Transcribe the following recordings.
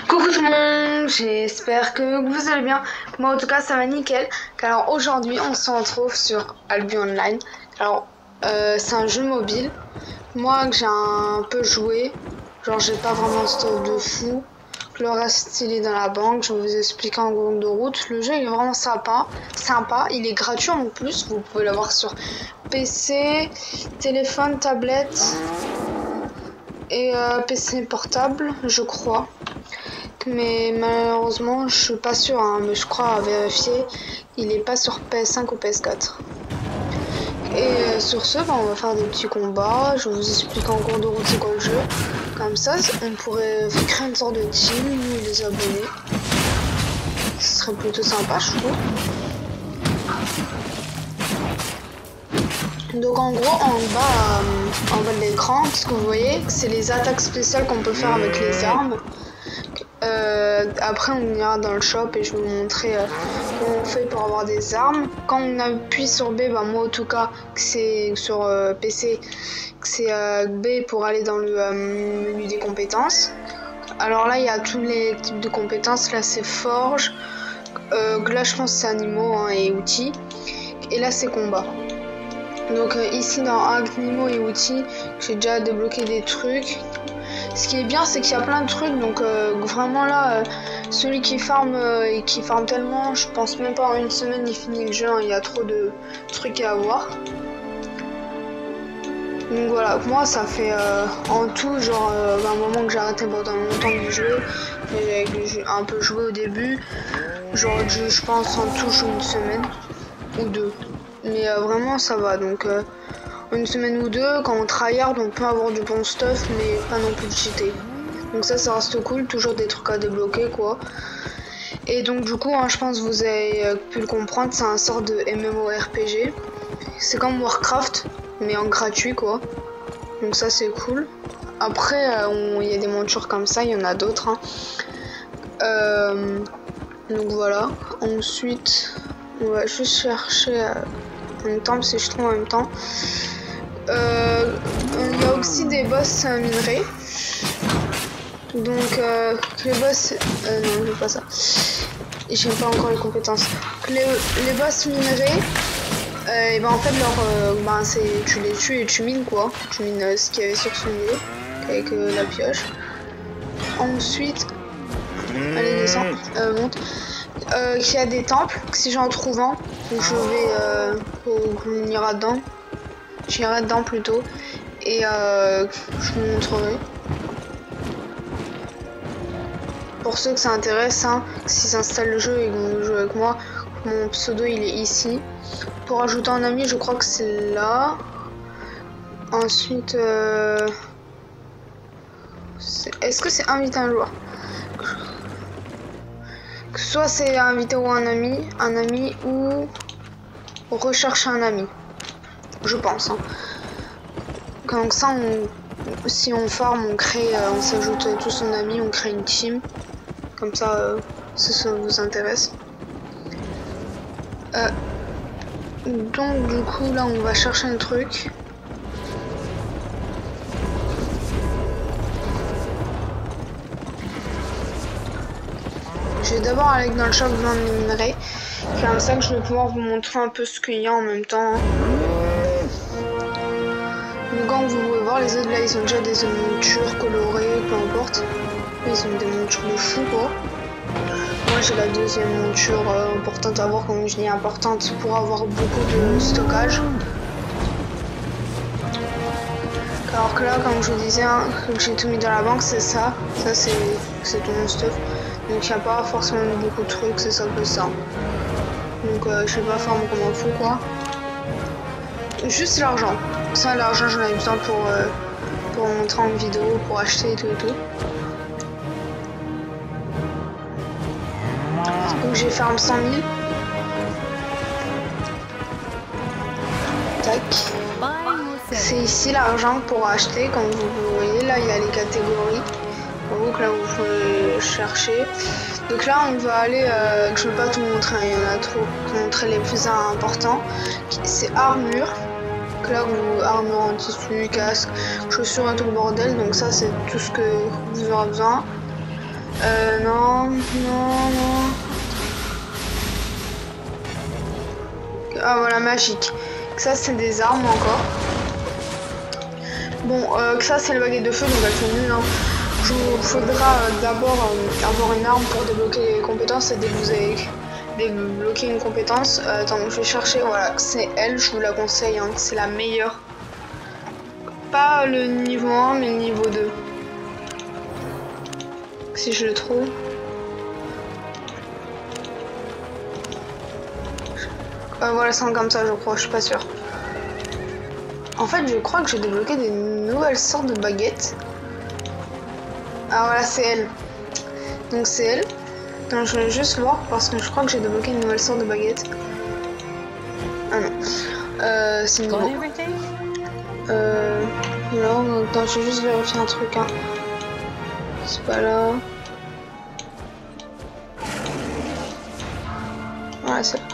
Coucou tout le monde, j'espère que vous allez bien. Moi en tout cas ça va nickel. Alors aujourd'hui on se retrouve sur Albion Online. Alors c'est un jeu mobile. Moi que j'ai un peu joué, genre j'ai pas vraiment de stuff de fou. Le reste il est dans la banque, je vais vous expliquer en cours de route. Le jeu il est vraiment sympa, il est gratuit en plus, vous pouvez l'avoir sur PC, téléphone, tablette et PC portable je crois. Mais malheureusement, je suis pas sûre, hein, mais je crois à vérifier, il est pas sur PS5 ou PS4. Et sur ce, on va faire des petits combats. Je vais vous expliquer en cours de route c'est quoi le jeu. Comme ça, on pourrait créer une sorte de team, nous et les abonnés. Ce serait plutôt sympa, je trouve. Donc en gros, en bas de l'écran, ce que vous voyez, c'est les attaques spéciales qu'on peut faire avec les armes. Après on ira dans le shop et je vais vous montrer comment on fait pour avoir des armes. Quand on appuie sur B, bah moi en tout cas c'est sur PC, c'est B pour aller dans le menu des compétences. Alors là il y a tous les types de compétences, là c'est forge, là je pense c'est animaux hein, et outils, et là c'est combat. Donc ici dans animaux et outils j'ai déjà débloqué des trucs. Ce qui est bien, c'est qu'il y a plein de trucs, donc vraiment là, celui qui farm et qui farm tellement, je pense même pas en une semaine il finit le jeu, hein, il y a trop de trucs à avoir. Donc voilà, moi ça fait en tout genre un moment que j'ai arrêté pendant longtemps de jouer, j'ai un peu joué au début, j'aurais dû je pense en tout jouer une semaine ou deux, mais vraiment ça va, donc une semaine ou deux, quand on tryhard, on peut avoir du bon stuff, mais pas non plus de cheater. Donc ça reste cool, toujours des trucs à débloquer, quoi. Et donc du coup, hein, je pense que vous avez pu le comprendre, c'est un sort de MMORPG. C'est comme Warcraft, mais en gratuit, quoi. Donc ça, c'est cool. Après, il y a des montures comme ça, il y en a d'autres. Hein. Donc voilà. Ensuite, on va juste chercher en même temps, parce que je trouve en même temps. Il y a aussi des boss minerais. Donc les boss... non, je veux pas ça. J'aime pas encore les compétences. Les boss minerais, et ben en fait c'est tu les tues et tu mines quoi. Tu mines ce qu'il y avait sur son îlot avec la pioche. Ensuite, allez descends, monte. Il y a des temples. Si j'en trouve un, je vais on ira dedans. J'irai dedans plutôt et je vous montrerai. Pour ceux que ça intéresse, hein, s'ils installent le jeu et que vous jouez avec moi, mon pseudo il est ici. Pour ajouter un ami, je crois que c'est là. Ensuite, est-ce que c'est inviter un joueur? Soit c'est inviter ou un ami ou rechercher un ami. Je pense. Hein. Donc ça, si on farm, on s'ajoute tous son ami, on crée une team. Comme ça, si ça vous intéresse. Donc du coup, là, on va chercher un truc. Je vais d'abord aller dans le shop vendre les minerais. C'est comme ça que je vais pouvoir vous montrer un peu ce qu'il y a en même temps. Hein. Donc comme vous pouvez voir, les autres là ils ont déjà des montures colorées, peu importe. Ils ont des montures de fou quoi. Moi j'ai la deuxième monture importante à avoir, comme je dis importante pour avoir beaucoup de stockage. Alors que là, comme je vous disais, hein, que j'ai tout mis dans la banque, c'est ça. Ça c'est tout mon stuff. Donc il n'y a pas forcément beaucoup de trucs, c'est ça que ça. Donc je sais pas faire comme un fou quoi. Juste l'argent. Ça, l'argent, j'en ai besoin pour montrer en vidéo, pour acheter et tout et tout. Donc j'ai farm 100 000. Tac. C'est ici l'argent pour acheter, comme vous voyez. Là, il y a les catégories. Donc là, vous pouvez chercher. Donc là, on va aller... je ne vais pas tout montrer, il y en a trop. Je vais vous montrer les plus importants. C'est armure. Là, vous armure en tissu, casque, chaussures et tout le bordel. Donc ça, c'est tout ce que vous aurez besoin. Non, non, non. Ah voilà, magique. Ça c'est des armes encore. Bon, ça c'est le baguette de feu, donc elles sont nulles. Hein. Il vous faudra d'abord avoir une arme pour débloquer les compétences et dès que vous avez débloqué une compétence, attends, je vais chercher, voilà, c'est elle, je vous la conseille, hein, c'est la meilleure. Pas le niveau 1, mais le niveau 2. Si je le trouve. Voilà, c'est comme ça, je crois, je suis pas sûre. En fait, je crois que j'ai débloqué des nouvelles sortes de baguettes. Ah voilà, c'est elle. Donc c'est elle. Donc je vais juste voir parce que je crois que j'ai débloqué une nouvelle sorte de baguette. Ah non. C'est nouveau. Non, attends, je vais juste vérifier un truc. Hein. C'est pas là. Voilà, c'est là.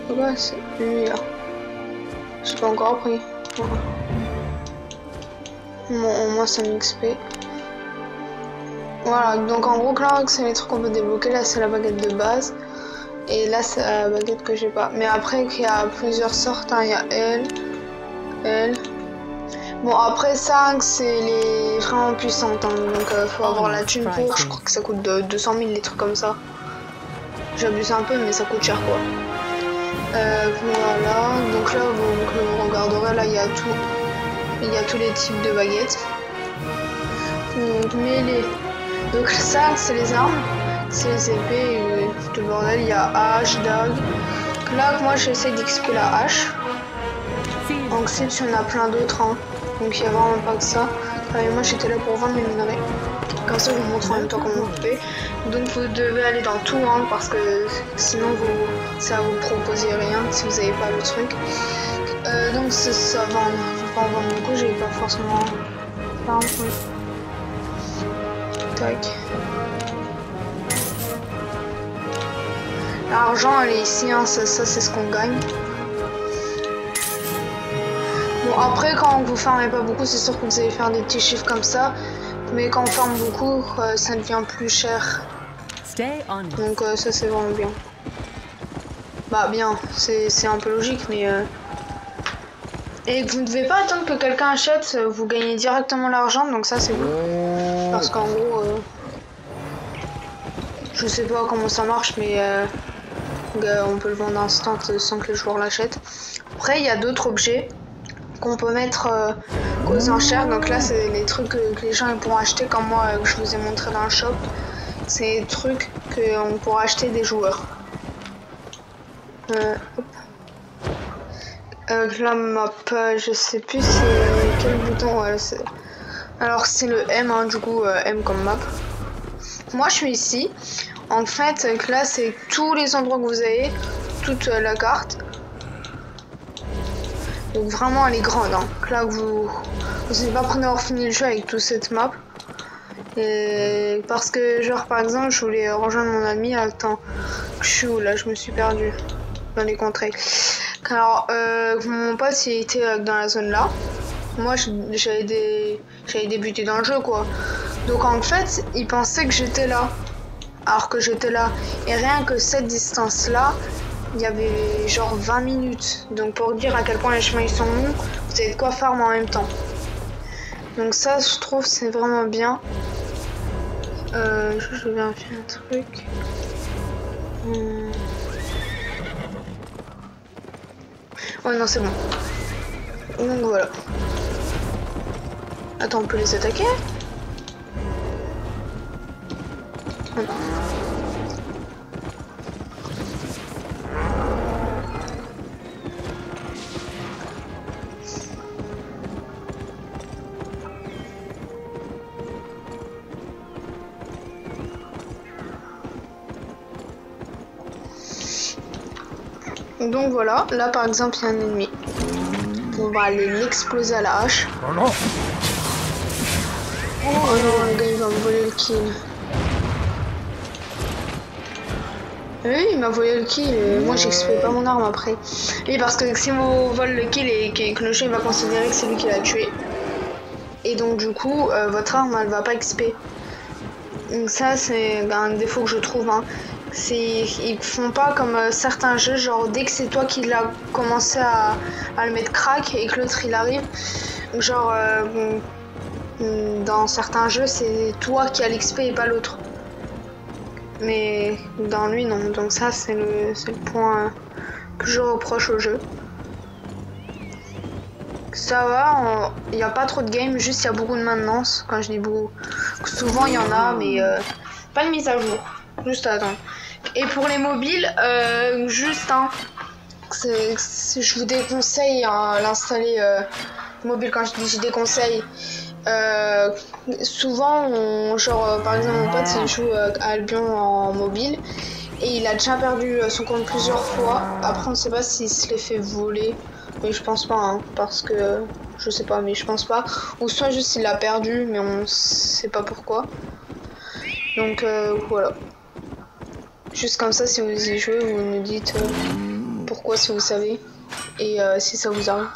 Pourquoi c'est lui là? J'ai pas encore appris. Bon, au moins ça m'XP. Voilà, donc en gros, là, c'est les trucs qu'on peut débloquer. Là, c'est la baguette de base. Et là, c'est la baguette que j'ai pas. Mais après, il y a plusieurs sortes. Hein. Il y a elle. Bon, après ça, c'est les vraiment puissantes. Hein. Donc, faut avoir la thune pour. Je crois que ça coûte 200 000, des trucs comme ça. J'abuse un peu, mais ça coûte cher, quoi. Voilà. Donc là, vous regarderez, là, il y a tout. Il y a tous les types de baguettes. Donc, mêlée. Donc, ça, c'est les armes. C'est les épées. Tout le bordel. Il y a hache, dague. Là, moi, j'essaie d'XP la hache. Ensuite, il y en a plein d'autres. Hein. Donc, il n'y a vraiment pas que ça. Et moi, j'étais là pour vendre mes minerais. Comme ça, je vous montre en même temps comment on fait. Donc, vous devez aller dans tout, hein, parce que sinon, ça va vous proposer rien si vous n'avez pas le truc. Donc, ça vend. Je vais pas en vendre beaucoup, j'ai pas forcément. Tac. L'argent, elle est ici, hein, ça c'est ce qu'on gagne. Bon, après, quand vous farmez pas beaucoup, c'est sûr que vous allez faire des petits chiffres comme ça. Mais quand on farme beaucoup, ça devient plus cher. Donc, ça c'est vraiment bien. Bah, bien, c'est un peu logique, mais. Et vous ne devez pas attendre que quelqu'un achète, vous gagnez directement l'argent, donc ça c'est bon. Parce qu'en gros, je sais pas comment ça marche, mais on peut le vendre instant sans que les joueurs l'achètent. Après, il y a d'autres objets qu'on peut mettre aux enchères. Donc là, c'est les trucs que les gens ils pourront acheter, comme moi que je vous ai montré dans le shop. C'est des trucs qu'on pourra acheter des joueurs. Hop. La map, je sais plus c'est quel bouton. Alors c'est le M, hein, du coup M comme map. Moi je suis ici. En fait, là c'est tous les endroits que vous avez, toute la carte. Donc vraiment elle est grande. Hein. Là vous n'êtes pas prêt d'avoir fini le jeu avec toute cette map. Et parce que genre par exemple je voulais rejoindre mon ami. Attends, je suis où là? Je me suis perdue dans les contrées. Alors, mon pote il était dans la zone là. Moi j'avais débuté dans le jeu quoi. Donc en fait il pensait que j'étais là. Alors que j'étais là. Et rien que cette distance là, il y avait genre 20 minutes. Donc pour dire à quel point les chemins ils sont longs, vous avez de quoi farmer en même temps. Donc ça je trouve c'est vraiment bien. Je vais vérifier un truc. Ouais non c'est bon. Donc voilà. Attends, on peut les attaquer? Non. Donc voilà, là par exemple il y a un ennemi. On va aller l'exploser à la hache. Oh non! Oh non, le gars il va me voler le kill. Oui, il m'a volé le kill. Moi, j'exploite pas mon arme après. Oui, parce que si on vole le kill et que le chien va considérer que c'est lui qui l'a tué. Et donc, du coup, votre arme, elle va pas XP. Donc ça, c'est un défaut que je trouve. Hein. Ils font pas comme certains jeux, genre dès que c'est toi qui l'as commencé à le mettre crack et que l'autre il arrive, genre dans certains jeux c'est toi qui as l'XP et pas l'autre. Mais dans lui non, donc ça c'est le point que je reproche au jeu. Ça va, il n'y a pas trop de game, juste il y a beaucoup de maintenance. Quand je dis beaucoup, souvent il y en a, mais pas de mise à jour. Juste attends. Et pour les mobiles, juste je vous déconseille l'installer mobile. Quand je dis je déconseille, souvent, par exemple mon pote il joue à Albion en mobile et il a déjà perdu son compte plusieurs fois. Après on ne sait pas s'il se l'est fait voler. Mais je pense pas, hein, parce que je sais pas, mais je pense pas. Ou soit juste il l'a perdu, mais on sait pas pourquoi. Donc voilà. Juste comme ça, si vous y jouez, vous nous dites pourquoi si vous savez et si ça vous arrive.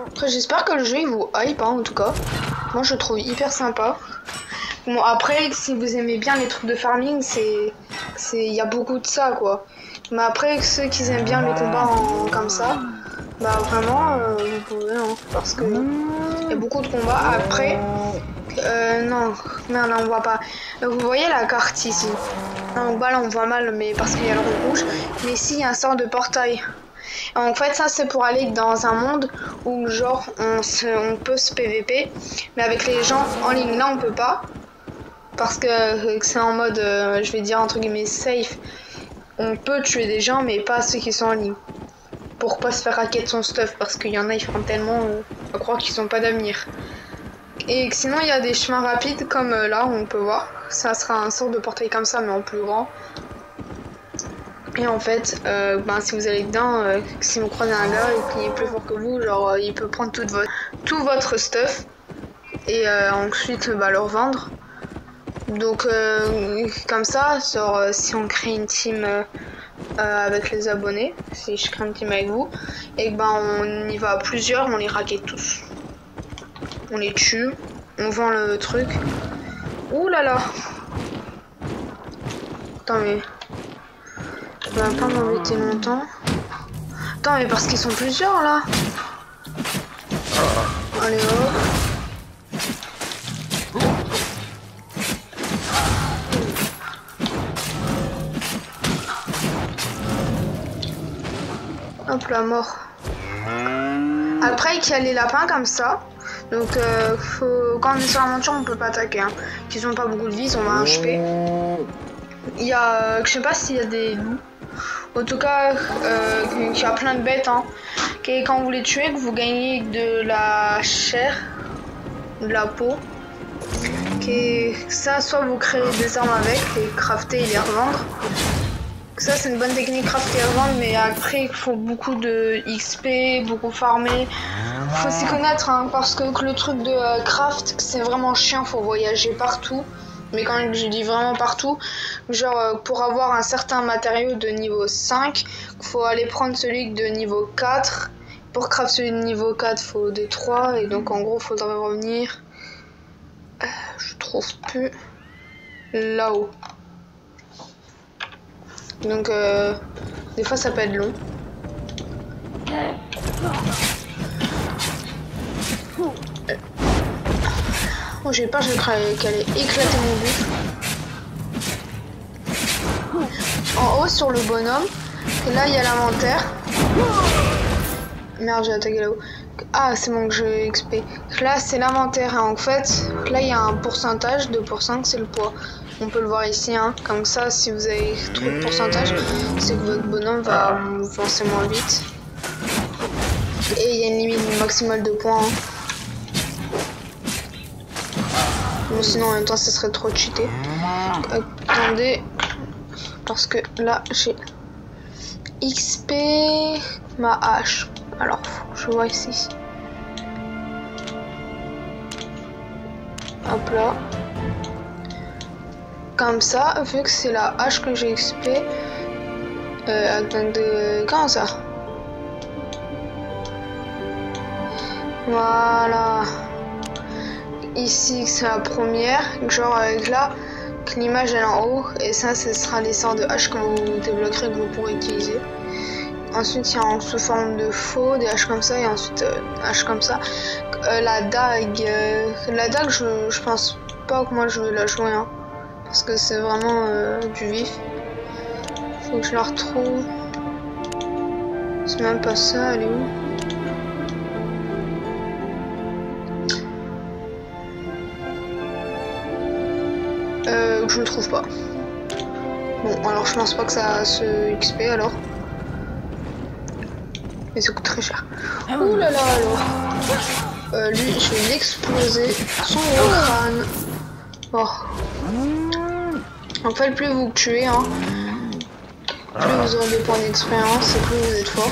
Après, j'espère que le jeu il vous hype, hein, en tout cas. Moi, je le trouve hyper sympa. Bon, après, si vous aimez bien les trucs de farming, il y a beaucoup de ça, quoi. Mais après, ceux qui aiment bien les combats comme ça, bah vraiment, vous pouvez, hein, parce que il y a beaucoup de combats. Après, non, merde, on voit pas. Vous voyez la carte ici. En bas, là, on voit mal, mais parce qu'il y a le rouge. Mais ici, il y a un sort de portail. En fait, ça c'est pour aller dans un monde où genre on peut se PVP, mais avec les gens en ligne. Là, on peut pas parce que c'est en mode, je vais dire entre guillemets safe. On peut tuer des gens, mais pas ceux qui sont en ligne. Pour pas se faire hacker de son stuff, parce qu'il y en a, ils font tellement à croire qu'ils sont pas d'avenir. Et sinon, il y a des chemins rapides comme là, on peut voir. Ça sera un sort de portail comme ça, mais en plus grand. Et en fait, si vous allez dedans, si vous croisez un gars et qu'il est plus fort que vous, genre il peut prendre tout votre stuff et ensuite le revendre. Donc comme ça, genre, si on crée une team avec les abonnés, si je crée une team avec vous, et on y va à plusieurs, on les raquette tous. On les tue, on vend le truc. Ouh là là. Attends mais... Ça va pas m'embêter longtemps. Attends, mais parce qu'ils sont plusieurs là. Allez hop. Hop là, mort. Après, il y a les lapins comme ça. Donc, quand on est sur l'aventure, on peut pas attaquer. Hein. Ils ont pas beaucoup de vie, ils ont 20 HP. Il y a, je sais pas s'il y a des loups. En tout cas, il y a plein de bêtes. Hein. Et quand vous les tuez, que vous gagnez de la chair, de la peau. Ça, soit vous créez des armes avec, les crafter et les revendre. Ça, c'est une bonne technique, crafter et revendre, mais après, il faut beaucoup de XP, beaucoup farmer. Faut s'y connaître, hein, parce que le truc de craft, c'est vraiment chiant, faut voyager partout. Mais quand je dis vraiment partout, genre pour avoir un certain matériau de niveau 5, faut aller prendre celui de niveau 4. Pour craft celui de niveau 4, faut de 3. Et donc en gros, faudrait revenir... je trouve plus... là-haut. Donc des fois ça peut être long. Oh, j'ai peur qu'elle ait éclaté mon buffle. En haut sur le bonhomme, et là il y a l'inventaire. Merde, j'ai attaqué là-haut. Ah, c'est bon que je XP. Là c'est l'inventaire. Hein. En fait, là il y a un pourcentage, 2%, c'est le poids. On peut le voir ici, hein. Comme ça, si vous avez trop de pourcentage, c'est que votre bonhomme va avancer moins vite. Et il y a une limite maximale de points. Hein. Bon, sinon en même temps ça serait trop cheaté. Attendez, parce que là j'ai XP ma hache. Alors, je vois ici. Hop là. Comme ça, vu que c'est la hache que j'ai XP. Comment ça? Voilà. Ici, c'est la première. Genre avec là, que l'image elle est en haut. Et ça, ce sera les sorts de hache que vous débloquerez, que vous pourrez utiliser. Ensuite, il y a en sous forme de faux, des haches comme ça. Et ensuite, haches comme ça. La dague, je pense pas que moi je vais la jouer. Hein, parce que c'est vraiment du vif. Faut que je la retrouve. C'est même pas ça, elle est où? Je ne trouve pas. Bon, alors je pense pas que ça se XP alors. Mais ça coûte très cher. Ouh là là alors. Lui, je vais l'exploser. Son gros crâne. Oh. En fait, plus vous tuez, hein, plus vous aurez des points d'expérience et plus vous êtes fort.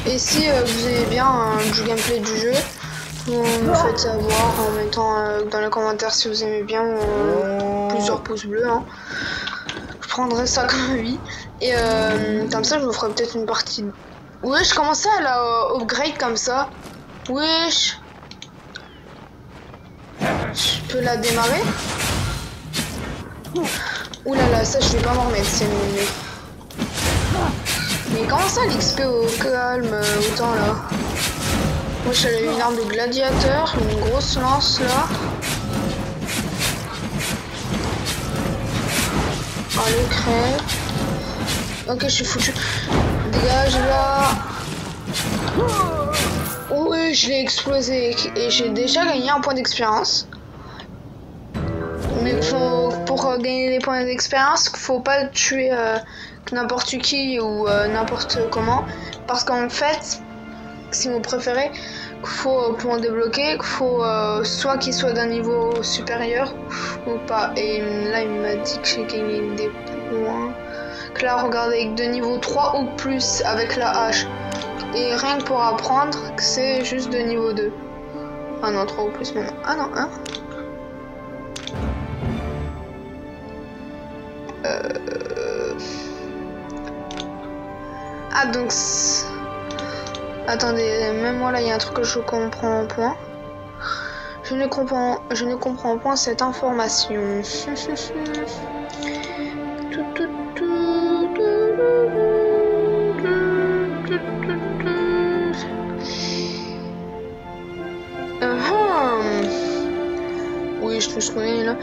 Et si vous aimez bien du gameplay du jeu, vous me faites savoir en mettant dans les commentaires si vous aimez bien plusieurs pouces bleus. Hein. Je prendrai ça comme oui. Et comme ça, je vous ferai peut-être une partie. Wesh, comment ça, elle a upgrade comme ça? Wesh. Je peux la démarrer? Ouh là là, ça je vais pas m'en remettre, c'est mieux. Mais comment ça l'XP au calme autant là? Moi j'avais une arme de gladiateur, une grosse lance là. Allez, crève. Ok, je suis foutu. Dégage là. Oui, je l'ai explosé et j'ai déjà gagné un point d'expérience. Mais pour gagner des points d'expérience, faut pas tuer n'importe qui ou n'importe comment. Parce qu'en fait, si vous préférez, faut pour en débloquer, qu'il faut soit qu'il soit d'un niveau supérieur ou pas. Et là, il m'a dit que j'ai gagné des points. Que là, regardez, avec de niveau 3 ou plus avec la hache. Et rien que pour apprendre, que c'est juste de niveau 2. Ah non, 3 ou plus maintenant. Ah non, 1. Ah donc... Attendez, même moi là il y a un truc que je comprends point. Je ne comprends point cette information. Oui, je te connais là.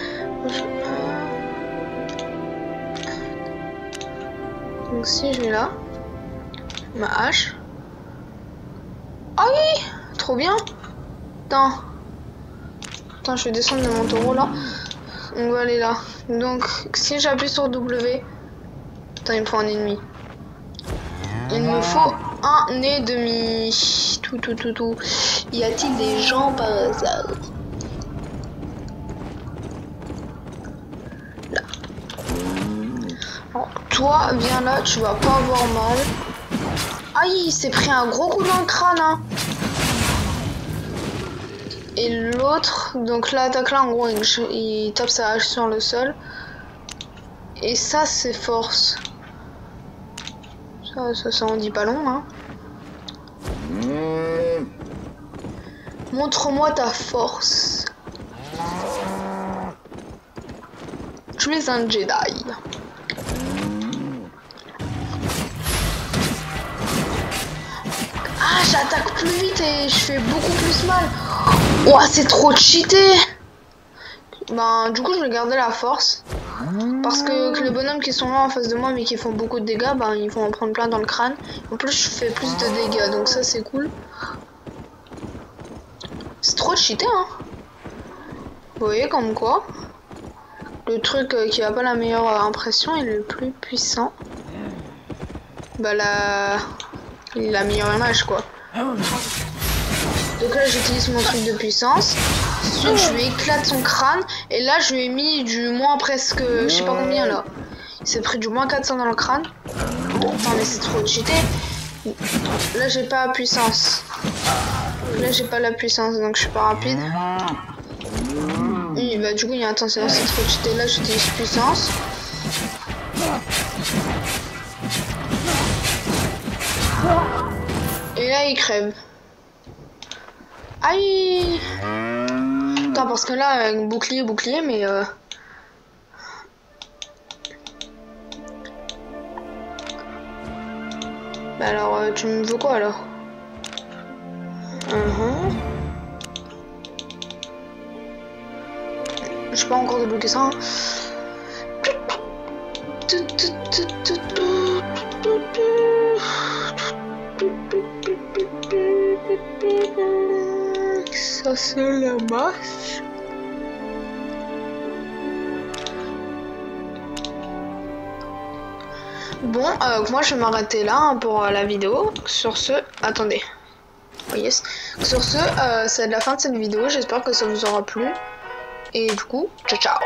Donc si je vais là, ma hache. Ah oui, trop bien. Attends, je vais descendre de mon taureau là. On va aller là. Donc si j'appuie sur W, attends, il me faut un ennemi. Il me faut un ennemi. Tout. Y a-t-il des gens par hasard? Là. Alors, toi, viens là, tu vas pas avoir mal. Aïe, il s'est pris un gros coup dans le crâne. Hein. Et l'autre, donc l'attaque là, en gros, il tape sa hache sur le sol. Et ça, c'est force. Ça en dit pas long, hein. Montre-moi ta force. Tu es un Jedi. Ah, j'attaque plus vite et je fais beaucoup plus mal. Ouah, c'est trop cheaté. Ben, du coup, je vais garder la force. Parce que les bonhommes qui sont là en face de moi mais qui font beaucoup de dégâts, ben, ils vont en prendre plein dans le crâne. En plus, je fais plus de dégâts, donc ça, c'est cool. C'est trop cheaté, hein. Vous voyez, comme quoi. le truc qui a pas la meilleure impression est le plus puissant. Bah la meilleure image quoi. Donc là j'utilise mon truc de puissance. Ensuite je lui éclate son crâne. Et là je lui ai mis du moins presque je sais pas combien là. Il s'est pris du moins 400 dans le crâne. Attends mais c'est trop cheaté. Là j'ai pas la puissance. Là j'ai pas la puissance donc je suis pas rapide. Oui bah du coup il y a attention c'est trop cheaté. Là j'utilise puissance. Et là il crève. Aïe. Attends parce que là bouclier mais bah alors tu me veux quoi alors? J'ai pas encore débloqué ça. Hein. Ça c'est la masse. Bon, moi je vais m'arrêter là hein, pour la vidéo. Sur ce, attendez. Oh yes. Sur ce, c'est la fin de cette vidéo. J'espère que ça vous aura plu. Et du coup, ciao ciao.